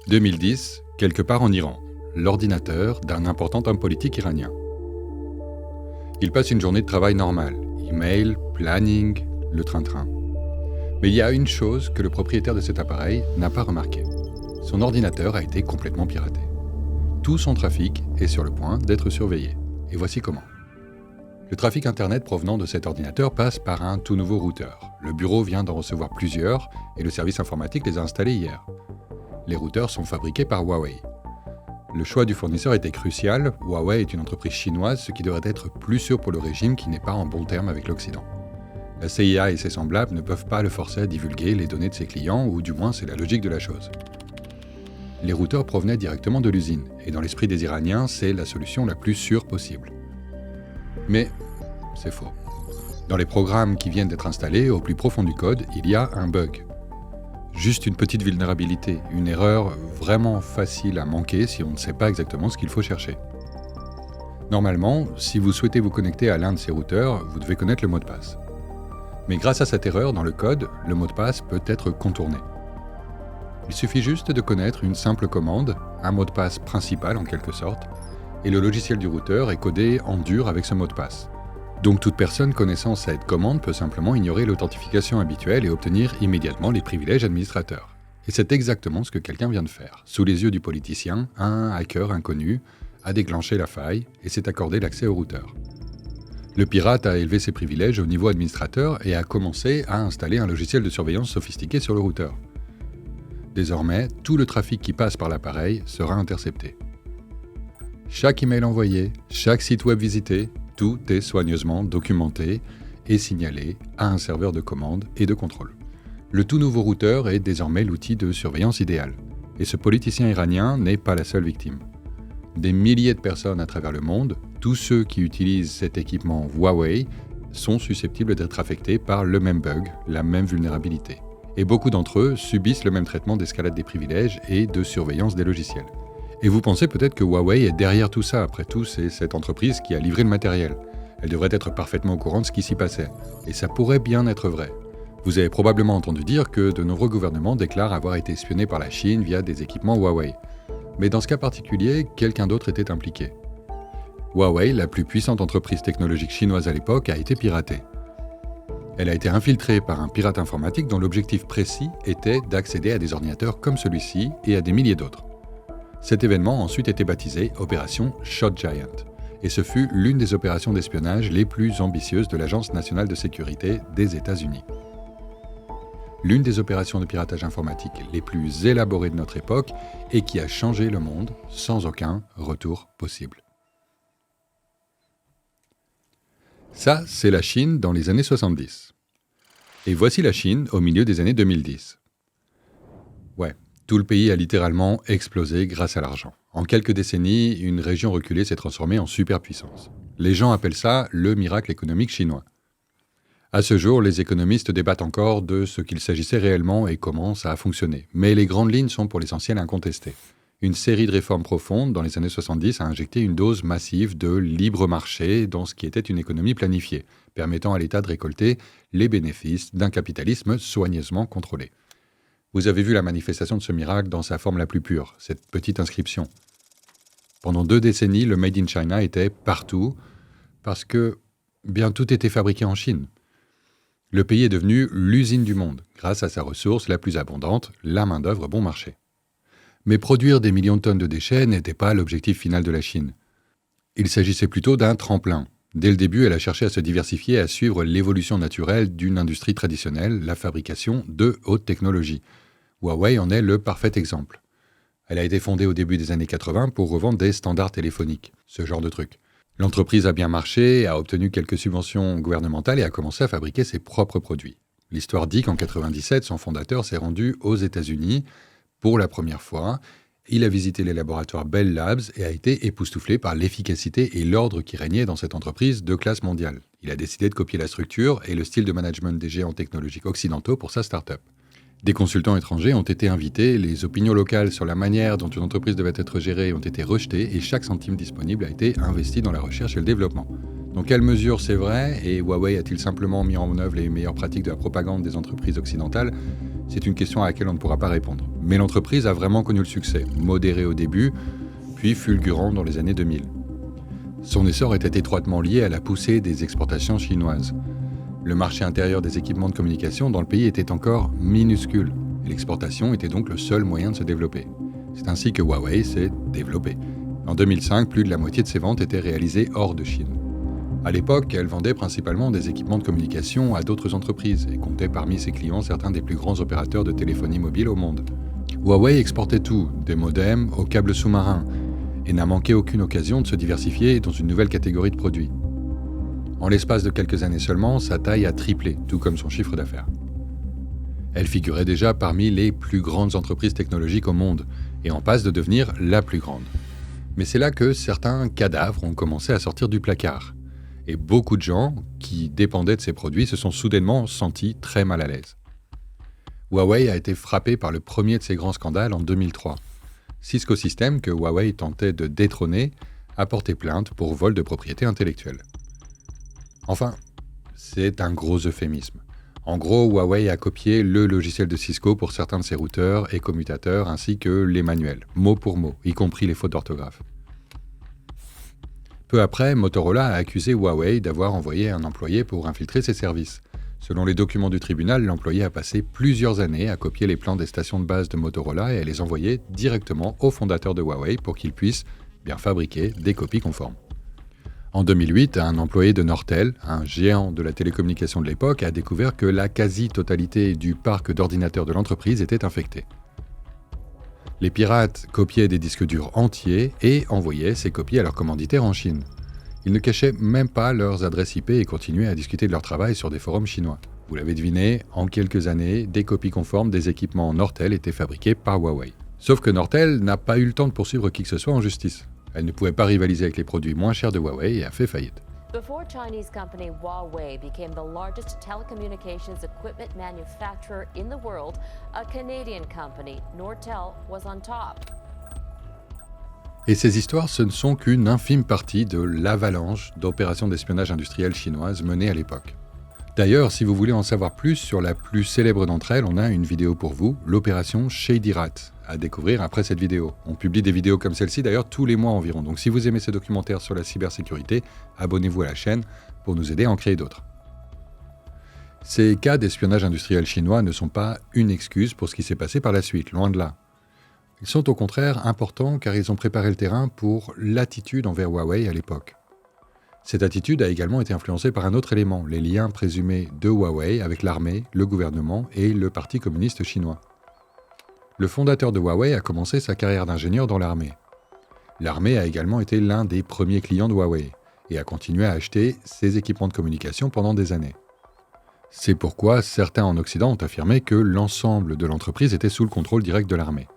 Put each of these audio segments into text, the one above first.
2010, quelque part en Iran, l'ordinateur d'un important homme politique iranien. Il passe une journée de travail normale, email, planning, le train-train. Mais il y a une chose que le propriétaire de cet appareil n'a pas remarqué. Son ordinateur a été complètement piraté. Tout son trafic est sur le point d'être surveillé. Et voici comment. Le trafic Internet provenant de cet ordinateur passe par un tout nouveau routeur. Le bureau vient d'en recevoir plusieurs et le service informatique les a installés hier. Les routeurs sont fabriqués par Huawei. Le choix du fournisseur était crucial. Huawei est une entreprise chinoise, ce qui devrait être plus sûr pour le régime qui n'est pas en bon terme avec l'Occident. La CIA et ses semblables ne peuvent pas le forcer à divulguer les données de ses clients, ou du moins c'est la logique de la chose. Les routeurs provenaient directement de l'usine, et dans l'esprit des Iraniens, c'est la solution la plus sûre possible. Mais c'est faux. Dans les programmes qui viennent d'être installés, au plus profond du code, il y a un bug. Juste une petite vulnérabilité, une erreur vraiment facile à manquer si on ne sait pas exactement ce qu'il faut chercher. Normalement, si vous souhaitez vous connecter à l'un de ces routeurs, vous devez connaître le mot de passe. Mais grâce à cette erreur dans le code, le mot de passe peut être contourné. Il suffit juste de connaître une simple commande, un mot de passe principal en quelque sorte, et le logiciel du routeur est codé en dur avec ce mot de passe. Donc toute personne connaissant cette commande peut simplement ignorer l'authentification habituelle et obtenir immédiatement les privilèges administrateurs. Et c'est exactement ce que quelqu'un vient de faire. Sous les yeux du politicien, un hacker inconnu a déclenché la faille et s'est accordé l'accès au routeur. Le pirate a élevé ses privilèges au niveau administrateur et a commencé à installer un logiciel de surveillance sophistiqué sur le routeur. Désormais, tout le trafic qui passe par l'appareil sera intercepté. Chaque email envoyé, chaque site web visité, tout est soigneusement documenté et signalé à un serveur de commande et de contrôle. Le tout nouveau routeur est désormais l'outil de surveillance idéal. Et ce politicien iranien n'est pas la seule victime. Des milliers de personnes à travers le monde, tous ceux qui utilisent cet équipement Huawei, sont susceptibles d'être affectés par le même bug, la même vulnérabilité. Et beaucoup d'entre eux subissent le même traitement d'escalade des privilèges et de surveillance des logiciels. Et vous pensez peut-être que Huawei est derrière tout ça. Après tout, c'est cette entreprise qui a livré le matériel. Elle devrait être parfaitement au courant de ce qui s'y passait. Et ça pourrait bien être vrai. Vous avez probablement entendu dire que de nombreux gouvernements déclarent avoir été espionnés par la Chine via des équipements Huawei. Mais dans ce cas particulier, quelqu'un d'autre était impliqué. Huawei, la plus puissante entreprise technologique chinoise à l'époque, a été piratée. Elle a été infiltrée par un pirate informatique dont l'objectif précis était d'accéder à des ordinateurs comme celui-ci et à des milliers d'autres. Cet événement a ensuite été baptisé Opération Shot Giant, et ce fut l'une des opérations d'espionnage les plus ambitieuses de l'Agence nationale de sécurité des États-Unis. L'une des opérations de piratage informatique les plus élaborées de notre époque et qui a changé le monde sans aucun retour possible. Ça, c'est la Chine dans les années 70. Et voici la Chine au milieu des années 2010. Ouais. Tout le pays a littéralement explosé grâce à l'argent. En quelques décennies, une région reculée s'est transformée en superpuissance. Les gens appellent ça le miracle économique chinois. À ce jour, les économistes débattent encore de ce qu'il s'agissait réellement et comment ça a fonctionné. Mais les grandes lignes sont pour l'essentiel incontestées. Une série de réformes profondes dans les années 70 a injecté une dose massive de libre marché dans ce qui était une économie planifiée, permettant à l'État de récolter les bénéfices d'un capitalisme soigneusement contrôlé. Vous avez vu la manifestation de ce miracle dans sa forme la plus pure, cette petite inscription. Pendant 2 décennies, le Made in China était partout parce que tout était fabriqué en Chine. Le pays est devenu l'usine du monde, grâce à sa ressource la plus abondante, la main-d'œuvre bon marché. Mais produire des millions de tonnes de déchets n'était pas l'objectif final de la Chine. Il s'agissait plutôt d'un tremplin. Dès le début, elle a cherché à se diversifier et à suivre l'évolution naturelle d'une industrie traditionnelle, la fabrication de haute technologie. Huawei en est le parfait exemple. Elle a été fondée au début des années 80 pour revendre des standards téléphoniques, ce genre de truc. L'entreprise a bien marché, a obtenu quelques subventions gouvernementales et a commencé à fabriquer ses propres produits. L'histoire dit qu'en 97, son fondateur s'est rendu aux États-Unis pour la première fois. Il a visité les laboratoires Bell Labs et a été époustouflé par l'efficacité et l'ordre qui régnait dans cette entreprise de classe mondiale. Il a décidé de copier la structure et le style de management des géants technologiques occidentaux pour sa start-up. Des consultants étrangers ont été invités, les opinions locales sur la manière dont une entreprise devait être gérée ont été rejetées et chaque centime disponible a été investi dans la recherche et le développement. Dans quelle mesure c'est vrai et Huawei a-t-il simplement mis en œuvre les meilleures pratiques de la propagande des entreprises occidentales ? C'est une question à laquelle on ne pourra pas répondre. Mais l'entreprise a vraiment connu le succès, modéré au début, puis fulgurant dans les années 2000. Son essor était étroitement lié à la poussée des exportations chinoises. Le marché intérieur des équipements de communication dans le pays était encore minuscule, et l'exportation était donc le seul moyen de se développer. C'est ainsi que Huawei s'est développé. En 2005, plus de la moitié de ses ventes étaient réalisées hors de Chine. À l'époque, elle vendait principalement des équipements de communication à d'autres entreprises et comptait parmi ses clients certains des plus grands opérateurs de téléphonie mobile au monde. Huawei exportait tout, des modems aux câbles sous-marins, et n'a manqué aucune occasion de se diversifier dans une nouvelle catégorie de produits. En l'espace de quelques années seulement, sa taille a triplé, tout comme son chiffre d'affaires. Elle figurait déjà parmi les plus grandes entreprises technologiques au monde, et en passe de devenir la plus grande. Mais c'est là que certains cadavres ont commencé à sortir du placard. Et beaucoup de gens qui dépendaient de ces produits se sont soudainement sentis très mal à l'aise. Huawei a été frappé par le premier de ces grands scandales en 2003. Cisco Systems, que Huawei tentait de détrôner, a porté plainte pour vol de propriété intellectuelle. Enfin, c'est un gros euphémisme. En gros, Huawei a copié le logiciel de Cisco pour certains de ses routeurs et commutateurs ainsi que les manuels, mot pour mot, y compris les fautes d'orthographe. Peu après, Motorola a accusé Huawei d'avoir envoyé un employé pour infiltrer ses services. Selon les documents du tribunal, l'employé a passé plusieurs années à copier les plans des stations de base de Motorola et à les envoyer directement au fondateur de Huawei pour qu'il puisse bien fabriquer des copies conformes. En 2008, un employé de Nortel, un géant de la télécommunication de l'époque, a découvert que la quasi-totalité du parc d'ordinateurs de l'entreprise était infectée. Les pirates copiaient des disques durs entiers et envoyaient ces copies à leurs commanditaires en Chine. Ils ne cachaient même pas leurs adresses IP et continuaient à discuter de leur travail sur des forums chinois. Vous l'avez deviné, en quelques années, des copies conformes des équipements Nortel étaient fabriqués par Huawei. Sauf que Nortel n'a pas eu le temps de poursuivre qui que ce soit en justice. Elle ne pouvait pas rivaliser avec les produits moins chers de Huawei et a fait faillite. Before Chinese company Huawei became the largest telecommunications equipment manufacturer in the world, a Canadian company, Nortel, was on top. Et ces histoires, ce ne sont qu'une infime partie de l'avalanche d'opérations d'espionnage industriel chinoises menées à l'époque. D'ailleurs, si vous voulez en savoir plus sur la plus célèbre d'entre elles, on a une vidéo pour vous, l'opération Shady Rat, à découvrir après cette vidéo. On publie des vidéos comme celle-ci d'ailleurs tous les mois environ, donc si vous aimez ces documentaires sur la cybersécurité, abonnez-vous à la chaîne pour nous aider à en créer d'autres. Ces cas d'espionnage industriel chinois ne sont pas une excuse pour ce qui s'est passé par la suite, loin de là. Ils sont au contraire importants car ils ont préparé le terrain pour l'attitude envers Huawei à l'époque. Cette attitude a également été influencée par un autre élément, les liens présumés de Huawei avec l'armée, le gouvernement et le Parti communiste chinois. Le fondateur de Huawei a commencé sa carrière d'ingénieur dans l'armée. L'armée a également été l'un des premiers clients de Huawei et a continué à acheter ses équipements de communication pendant des années. C'est pourquoi certains en Occident ont affirmé que l'ensemble de l'entreprise était sous le contrôle direct de l'armée.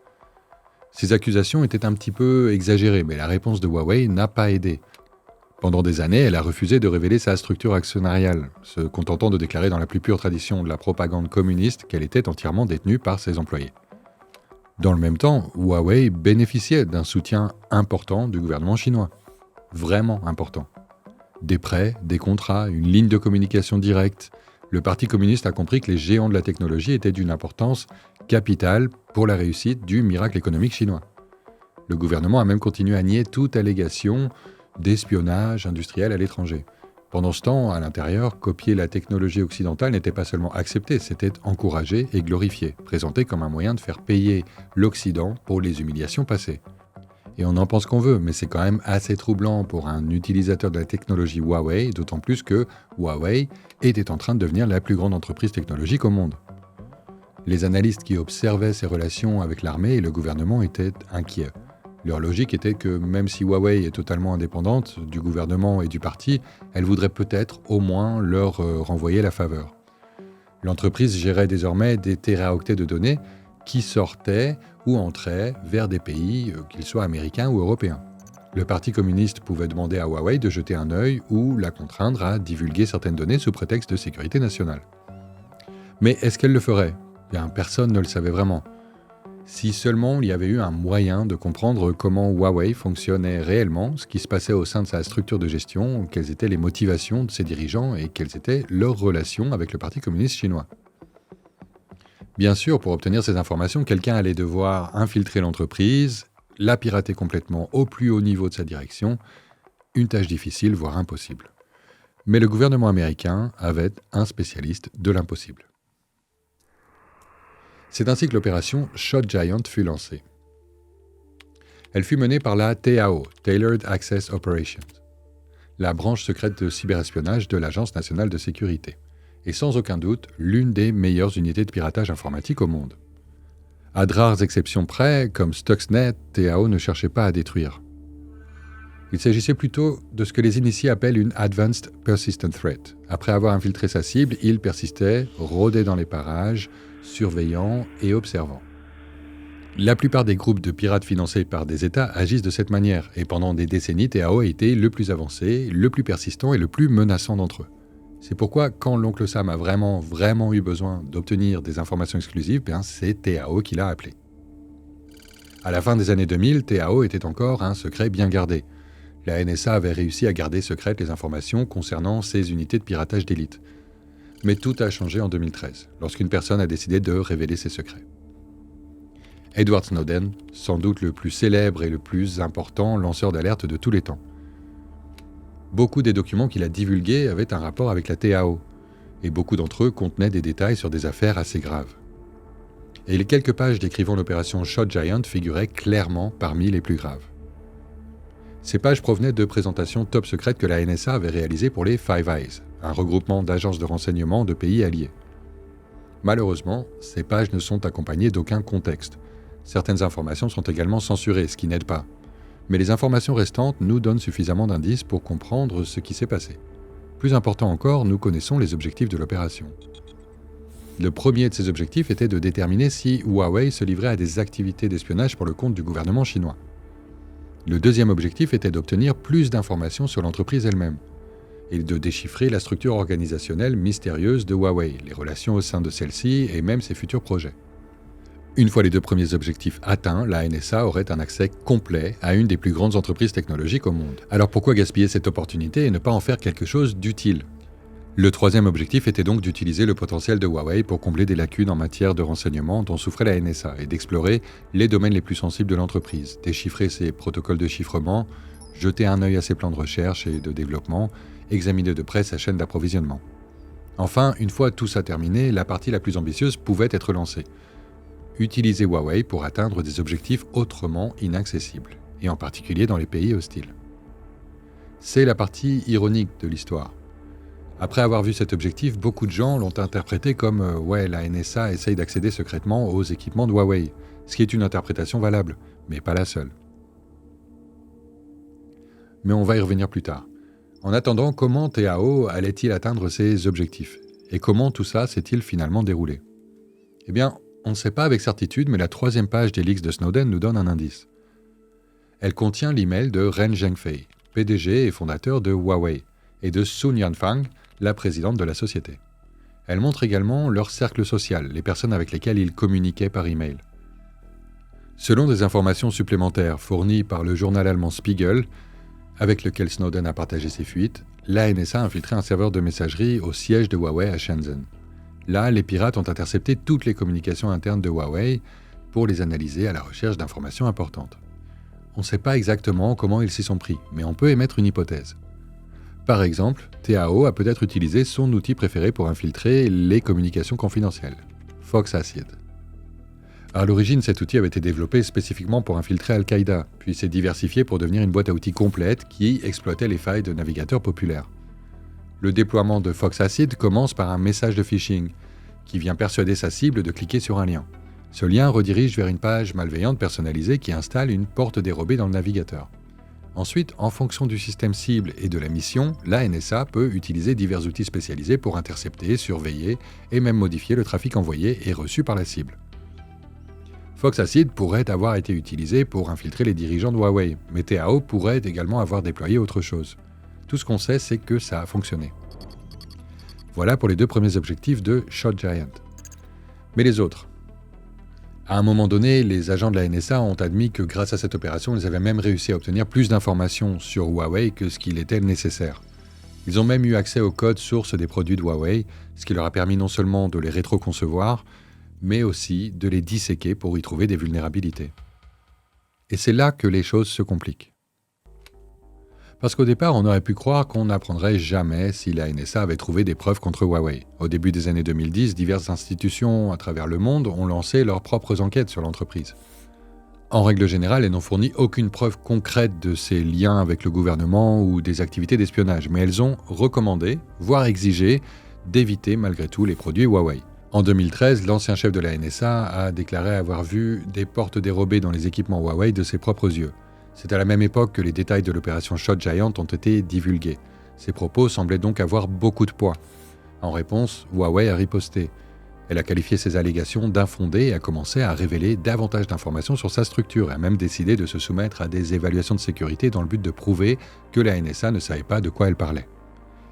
Ces accusations étaient un petit peu exagérées, mais la réponse de Huawei n'a pas aidé. Pendant des années, elle a refusé de révéler sa structure actionnariale, se contentant de déclarer dans la plus pure tradition de la propagande communiste qu'elle était entièrement détenue par ses employés. Dans le même temps, Huawei bénéficiait d'un soutien important du gouvernement chinois. Vraiment important. Des prêts, des contrats, une ligne de communication directe. Le Parti communiste a compris que les géants de la technologie étaient d'une importance capitale pour la réussite du miracle économique chinois. Le gouvernement a même continué à nier toute allégation d'espionnage industriel à l'étranger. Pendant ce temps, à l'intérieur, copier la technologie occidentale n'était pas seulement accepté, c'était encouragé et glorifié, présenté comme un moyen de faire payer l'Occident pour les humiliations passées. Et on en pense qu'on veut, mais c'est quand même assez troublant pour un utilisateur de la technologie Huawei, d'autant plus que Huawei était en train de devenir la plus grande entreprise technologique au monde. Les analystes qui observaient ces relations avec l'armée et le gouvernement étaient inquiets. Leur logique était que même si Huawei est totalement indépendante du gouvernement et du parti, elle voudrait peut-être au moins leur renvoyer la faveur. L'entreprise gérait désormais des téraoctets de données qui sortaient ou entraient vers des pays, qu'ils soient américains ou européens. Le Parti communiste pouvait demander à Huawei de jeter un œil ou la contraindre à divulguer certaines données sous prétexte de sécurité nationale. Mais est-ce qu'elle le ferait ? Bien, personne ne le savait vraiment. Si seulement il y avait eu un moyen de comprendre comment Huawei fonctionnait réellement, ce qui se passait au sein de sa structure de gestion, quelles étaient les motivations de ses dirigeants et quelles étaient leurs relations avec le Parti communiste chinois. Bien sûr, pour obtenir ces informations, quelqu'un allait devoir infiltrer l'entreprise, la pirater complètement au plus haut niveau de sa direction, une tâche difficile, voire impossible. Mais le gouvernement américain avait un spécialiste de l'impossible. C'est ainsi que l'opération Shot Giant fut lancée. Elle fut menée par la TAO, Tailored Access Operations, la branche secrète de cyberespionnage de l'Agence nationale de sécurité, et sans aucun doute l'une des meilleures unités de piratage informatique au monde. À de rares exceptions près, comme Stuxnet, TAO ne cherchait pas à détruire. Il s'agissait plutôt de ce que les initiés appellent une Advanced Persistent Threat. Après avoir infiltré sa cible, il persistait, rôdait dans les parages, surveillant et observant. La plupart des groupes de pirates financés par des États agissent de cette manière, et pendant des décennies, TAO a été le plus avancé, le plus persistant et le plus menaçant d'entre eux. C'est pourquoi, quand l'oncle Sam a vraiment eu besoin d'obtenir des informations exclusives, c'est TAO qui l'a appelé. À la fin des années 2000, TAO était encore un secret bien gardé. La NSA avait réussi à garder secrètes les informations concernant ces unités de piratage d'élite. Mais tout a changé en 2013, lorsqu'une personne a décidé de révéler ses secrets. Edward Snowden, sans doute le plus célèbre et le plus important lanceur d'alerte de tous les temps. Beaucoup des documents qu'il a divulgués avaient un rapport avec la TAO, et beaucoup d'entre eux contenaient des détails sur des affaires assez graves. Et les quelques pages décrivant l'opération Shot Giant figuraient clairement parmi les plus graves. Ces pages provenaient de présentations top secrètes que la NSA avait réalisées pour les Five Eyes, un regroupement d'agences de renseignement de pays alliés. Malheureusement, ces pages ne sont accompagnées d'aucun contexte. Certaines informations sont également censurées, ce qui n'aide pas. Mais les informations restantes nous donnent suffisamment d'indices pour comprendre ce qui s'est passé. Plus important encore, nous connaissons les objectifs de l'opération. Le premier de ces objectifs était de déterminer si Huawei se livrait à des activités d'espionnage pour le compte du gouvernement chinois. Le deuxième objectif était d'obtenir plus d'informations sur l'entreprise elle-même et de déchiffrer la structure organisationnelle mystérieuse de Huawei, les relations au sein de celle-ci et même ses futurs projets. Une fois les deux premiers objectifs atteints, la NSA aurait un accès complet à une des plus grandes entreprises technologiques au monde. Alors pourquoi gaspiller cette opportunité et ne pas en faire quelque chose d'utile ? Le troisième objectif était donc d'utiliser le potentiel de Huawei pour combler des lacunes en matière de renseignement dont souffrait la NSA et d'explorer les domaines les plus sensibles de l'entreprise, déchiffrer ses protocoles de chiffrement, jeter un œil à ses plans de recherche et de développement, examiner de près sa chaîne d'approvisionnement. Enfin, une fois tout ça terminé, la partie la plus ambitieuse pouvait être lancée. Utiliser Huawei pour atteindre des objectifs autrement inaccessibles, et en particulier dans les pays hostiles. C'est la partie ironique de l'histoire. Après avoir vu cet objectif, beaucoup de gens l'ont interprété comme la NSA essaye d'accéder secrètement aux équipements de Huawei, ce qui est une interprétation valable, mais pas la seule. Mais on va y revenir plus tard. En attendant, comment TAO allait-il atteindre ses objectifs ? Et comment tout ça s'est-il finalement déroulé ? Eh bien, on ne sait pas avec certitude, mais la troisième page des leaks de Snowden nous donne un indice. Elle contient l'email de Ren Zhengfei, PDG et fondateur de Huawei, et de Sun Yanfang, la présidente de la société. Elle montre également leur cercle social, les personnes avec lesquelles ils communiquaient par email. Selon des informations supplémentaires fournies par le journal allemand Spiegel, avec lequel Snowden a partagé ses fuites, la NSA a infiltré un serveur de messagerie au siège de Huawei à Shenzhen. Là, les pirates ont intercepté toutes les communications internes de Huawei pour les analyser à la recherche d'informations importantes. On ne sait pas exactement comment ils s'y sont pris, mais on peut émettre une hypothèse. Par exemple, TAO a peut-être utilisé son outil préféré pour infiltrer les communications confidentielles, FoxAcid. À l'origine, cet outil avait été développé spécifiquement pour infiltrer Al-Qaïda, puis s'est diversifié pour devenir une boîte à outils complète qui exploitait les failles de navigateurs populaires. Le déploiement de FoxAcid commence par un message de phishing, qui vient persuader sa cible de cliquer sur un lien. Ce lien redirige vers une page malveillante personnalisée qui installe une porte dérobée dans le navigateur. Ensuite, en fonction du système cible et de la mission, la NSA peut utiliser divers outils spécialisés pour intercepter, surveiller et même modifier le trafic envoyé et reçu par la cible. FoxAcid pourrait avoir été utilisé pour infiltrer les dirigeants de Huawei, mais TAO pourrait également avoir déployé autre chose. Tout ce qu'on sait, c'est que ça a fonctionné. Voilà pour les deux premiers objectifs de Shot Giant. Mais les autres ? À un moment donné, les agents de la NSA ont admis que grâce à cette opération, ils avaient même réussi à obtenir plus d'informations sur Huawei que ce qu'il était nécessaire. Ils ont même eu accès au code source des produits de Huawei, ce qui leur a permis non seulement de les rétroconcevoir, mais aussi de les disséquer pour y trouver des vulnérabilités. Et c'est là que les choses se compliquent. Parce qu'au départ, on aurait pu croire qu'on n'apprendrait jamais si la NSA avait trouvé des preuves contre Huawei. Au début des années 2010, diverses institutions à travers le monde ont lancé leurs propres enquêtes sur l'entreprise. En règle générale, elles n'ont fourni aucune preuve concrète de ces liens avec le gouvernement ou des activités d'espionnage, mais elles ont recommandé, voire exigé, d'éviter malgré tout les produits Huawei. En 2013, l'ancien chef de la NSA a déclaré avoir vu des portes dérobées dans les équipements Huawei de ses propres yeux. C'est à la même époque que les détails de l'opération Shot Giant ont été divulgués. Ces propos semblaient donc avoir beaucoup de poids. En réponse, Huawei a riposté. Elle a qualifié ces allégations d'infondées et a commencé à révéler davantage d'informations sur sa structure et a même décidé de se soumettre à des évaluations de sécurité dans le but de prouver que la NSA ne savait pas de quoi elle parlait.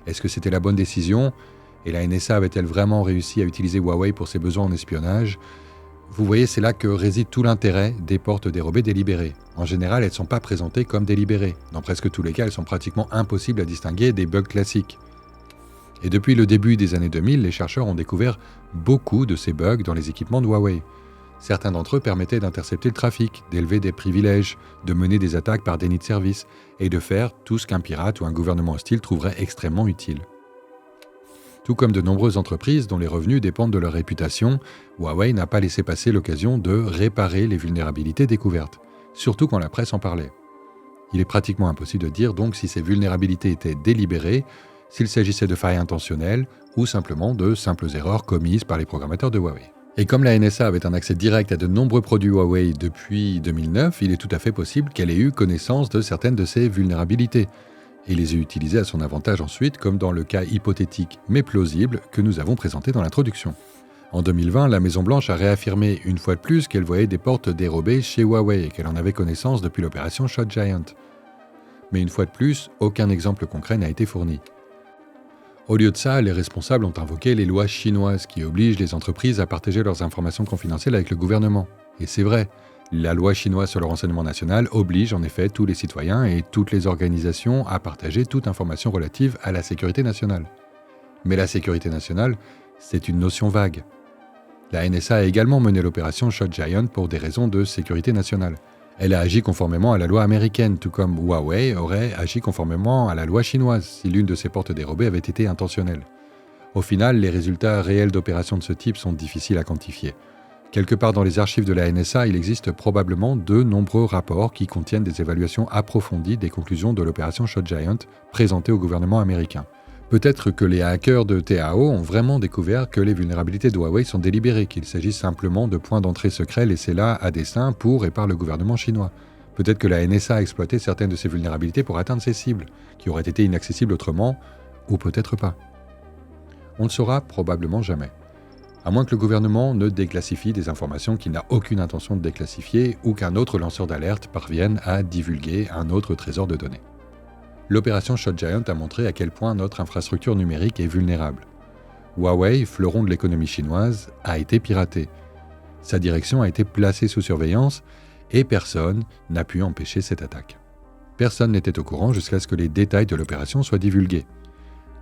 Est-ce que c'était la bonne décision ? Et la NSA avait-elle vraiment réussi à utiliser Huawei pour ses besoins en espionnage ? Vous voyez, c'est là que réside tout l'intérêt des portes dérobées délibérées. En général, elles ne sont pas présentées comme délibérées. Dans presque tous les cas, elles sont pratiquement impossibles à distinguer des bugs classiques. Et depuis le début des années 2000, les chercheurs ont découvert beaucoup de ces bugs dans les équipements de Huawei. Certains d'entre eux permettaient d'intercepter le trafic, d'élever des privilèges, de mener des attaques par déni de service et de faire tout ce qu'un pirate ou un gouvernement hostile trouverait extrêmement utile. Tout comme de nombreuses entreprises dont les revenus dépendent de leur réputation, Huawei n'a pas laissé passer l'occasion de réparer les vulnérabilités découvertes, surtout quand la presse en parlait. Il est pratiquement impossible de dire donc si ces vulnérabilités étaient délibérées, s'il s'agissait de failles intentionnelles ou simplement de simples erreurs commises par les programmateurs de Huawei. Et comme la NSA avait un accès direct à de nombreux produits Huawei depuis 2009, il est tout à fait possible qu'elle ait eu connaissance de certaines de ces vulnérabilités et les ait utilisées à son avantage ensuite, comme dans le cas hypothétique mais plausible que nous avons présenté dans l'introduction. En 2020, la Maison-Blanche a réaffirmé une fois de plus qu'elle voyait des portes dérobées chez Huawei et qu'elle en avait connaissance depuis l'opération Shot Giant. Mais une fois de plus, aucun exemple concret n'a été fourni. Au lieu de ça, les responsables ont invoqué les lois chinoises qui obligent les entreprises à partager leurs informations confidentielles avec le gouvernement. Et c'est vrai, la loi chinoise sur le renseignement national oblige en effet tous les citoyens et toutes les organisations à partager toute information relative à la sécurité nationale. Mais la sécurité nationale, c'est une notion vague. La NSA a également mené l'opération Shot Giant pour des raisons de sécurité nationale. Elle a agi conformément à la loi américaine, tout comme Huawei aurait agi conformément à la loi chinoise si l'une de ces portes dérobées avait été intentionnelle. Au final, les résultats réels d'opérations de ce type sont difficiles à quantifier. Quelque part dans les archives de la NSA, il existe probablement de nombreux rapports qui contiennent des évaluations approfondies des conclusions de l'opération Shot Giant présentées au gouvernement américain. Peut-être que les hackers de TAO ont vraiment découvert que les vulnérabilités de Huawei sont délibérées, qu'il s'agit simplement de points d'entrée secrets laissés là à dessein pour et par le gouvernement chinois. Peut-être que la NSA a exploité certaines de ces vulnérabilités pour atteindre ses cibles, qui auraient été inaccessibles autrement, ou peut-être pas. On ne saura probablement jamais. À moins que le gouvernement ne déclassifie des informations qu'il n'a aucune intention de déclassifier ou qu'un autre lanceur d'alerte parvienne à divulguer un autre trésor de données. L'opération Shot Giant a montré à quel point notre infrastructure numérique est vulnérable. Huawei, fleuron de l'économie chinoise, a été piraté. Sa direction a été placée sous surveillance et personne n'a pu empêcher cette attaque. Personne n'était au courant jusqu'à ce que les détails de l'opération soient divulgués.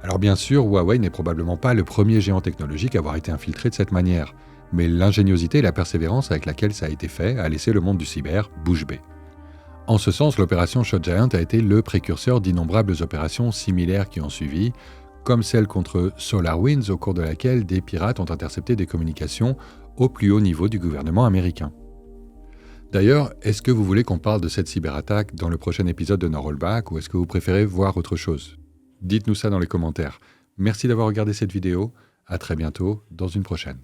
Alors bien sûr, Huawei n'est probablement pas le premier géant technologique à avoir été infiltré de cette manière, mais l'ingéniosité et la persévérance avec laquelle ça a été fait a laissé le monde du cyber bouche bée. En ce sens, l'opération Shot Giant a été le précurseur d'innombrables opérations similaires qui ont suivi, comme celle contre SolarWinds au cours de laquelle des pirates ont intercepté des communications au plus haut niveau du gouvernement américain. D'ailleurs, est-ce que vous voulez qu'on parle de cette cyberattaque dans le prochain épisode de No Rollback ou est-ce que vous préférez voir autre chose ? Dites-nous ça dans les commentaires. Merci d'avoir regardé cette vidéo. À très bientôt dans une prochaine.